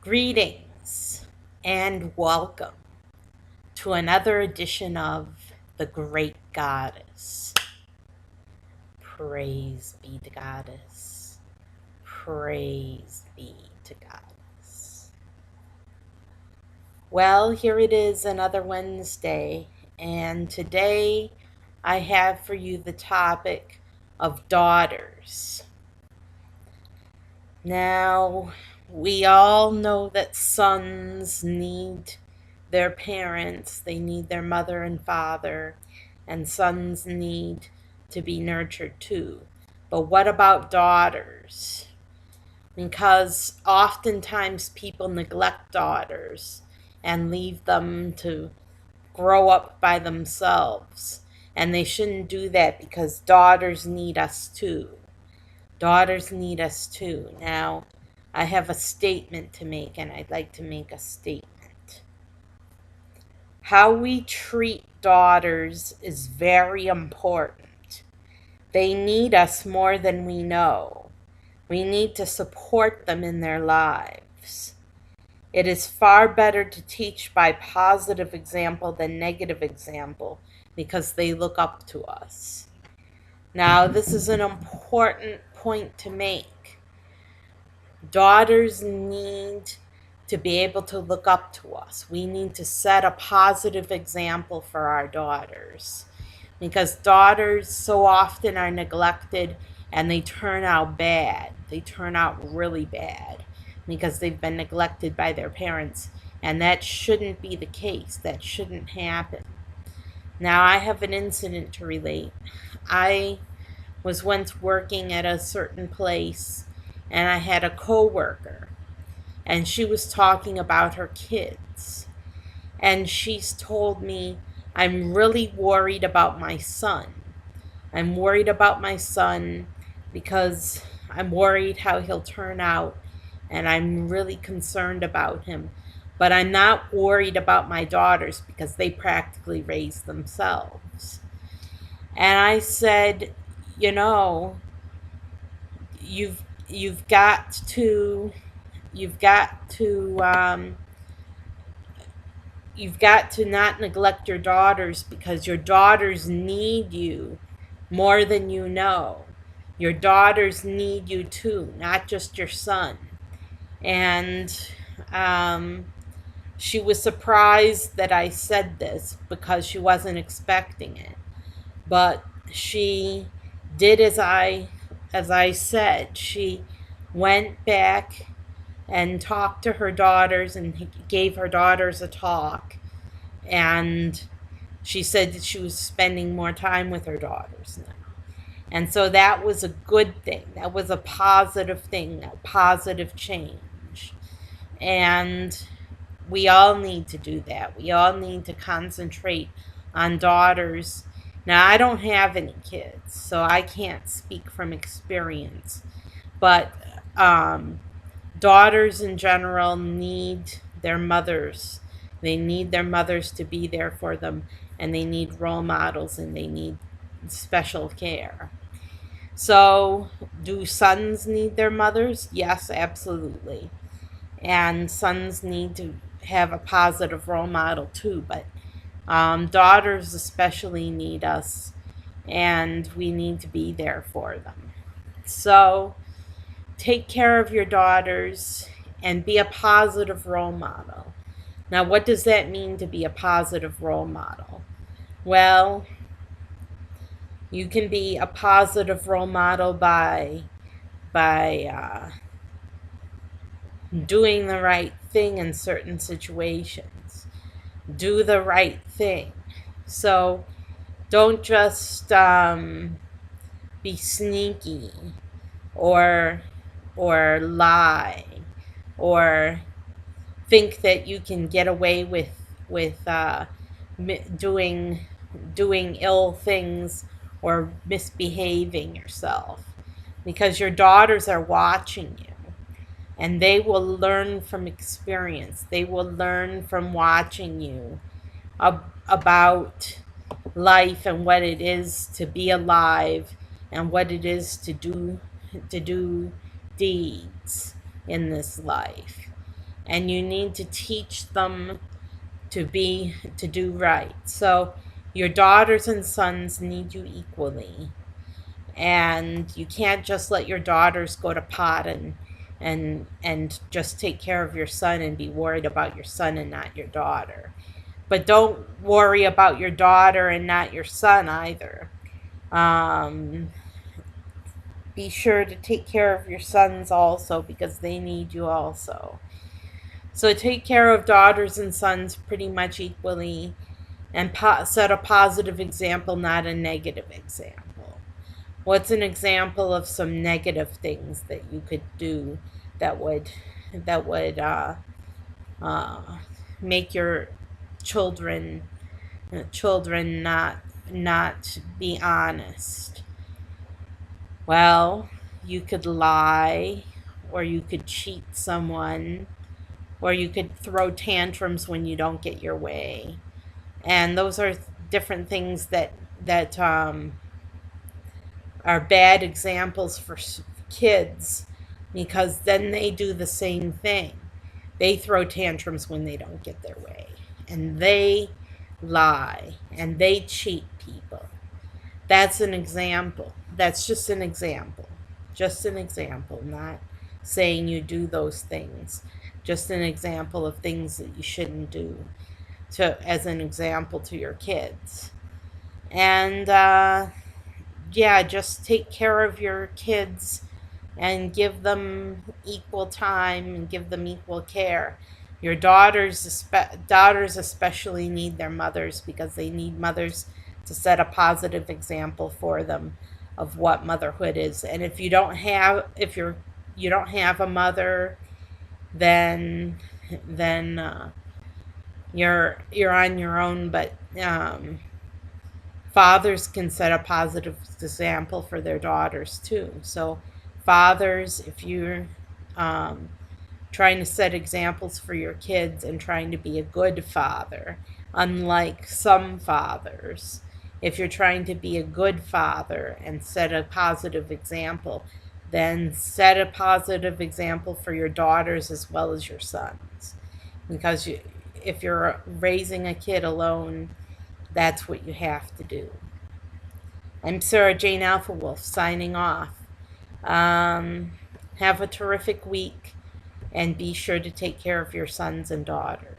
Greetings and welcome to another edition of The Great Goddess. Praise be to Goddess. Praise be to Goddess. Well, here it is, another Wednesday, and today I have for you the topic of daughters. Now, we all know that sons need their parents, they need their mother and father, and sons need to be nurtured too. But what about daughters? Because oftentimes people neglect daughters and leave them to grow up by themselves. And they shouldn't do that because daughters need us too. Daughters need us too. Now, I have a statement to make, and I'd like to make a statement. How we treat daughters is very important. They need us more than we know. We need to support them in their lives. It is far better to teach by positive example than negative example because they look up to us. Now, this is an important point to make. Daughters need to be able to look up to us. We need to set a positive example for our daughters because daughters so often are neglected and they turn out bad. They turn out really bad because they've been neglected by their parents, and that shouldn't be the case. That shouldn't happen. Now, I have an incident to relate. I was once working at a certain place, and I had a coworker, and she was talking about her kids. And she's told me, I'm really worried about my son. I'm worried about my son because I'm worried how he'll turn out, and I'm really concerned about him. But I'm not worried about my daughters because they practically raise themselves. And I said, you know, you've got to not neglect your daughters because your daughters need you more than you know. Your daughters need you too, not just your son. And she was surprised that I said this because she wasn't expecting it. But she did as I said. She went back and talked to her daughters and gave her daughters a talk. And she said that she was spending more time with her daughters now. And so that was a good thing. That was a positive thing, a positive change. And we all need to do that. We all need to concentrate on daughters. Now, I don't have any kids, so I can't speak from experience. But daughters in general need their mothers. They need their mothers to be there for them, and they need role models, and they need special care. So, do sons need their mothers? Yes, absolutely. And sons need to have a positive role model too, but daughters especially need us, and we need to be there for them. So, take care of your daughters and be a positive role model. Now, what does that mean to be a positive role model? Well, you can be a positive role model by doing the right thing in certain situations. Do the right thing. So don't just be sneaky or lie or think that you can get away with doing ill things or misbehaving yourself, because your daughters are watching you, and they will learn from experience. They will learn from watching you about life and what it is to be alive and what it is to do deeds in this life. and you need to teach them to do right. So your daughters and sons need you equally, and you can't just let your daughters go to pot and just take care of your son and be worried about your son and not your daughter. But don't worry about your daughter and not your son either. Um, be sure to take care of your sons also, because they need you also. So take care of daughters and sons pretty much equally, and set a positive example, not a negative example. What's an example of some negative things that you could do that would uh, make your children not be honest? Well, you could lie, or you could cheat someone, or you could throw tantrums when you don't get your way. And those are different things that are bad examples for kids, because then they do the same thing. They throw tantrums when they don't get their way, and they lie, and they cheat people. That's an example. That's just an example. Just an example, not saying you do those things. Just an example of things that you shouldn't do, as an example to your kids. And yeah, just take care of your kids and give them equal time and give them equal care. Your daughters especially need their mothers, because they need mothers to set a positive example for them of what motherhood is. And if you don't have a mother, then you're on your own. But fathers can set a positive example for their daughters too. So fathers, if you're trying to set examples for your kids and trying to be a good father, unlike some fathers, if you're trying to be a good father and set a positive example, then set a positive example for your daughters as well as your sons. Because if you're raising a kid alone, that's what you have to do. I'm Sarah Jane Alpha Wolf, signing off. Have a terrific week, and be sure to take care of your sons and daughters.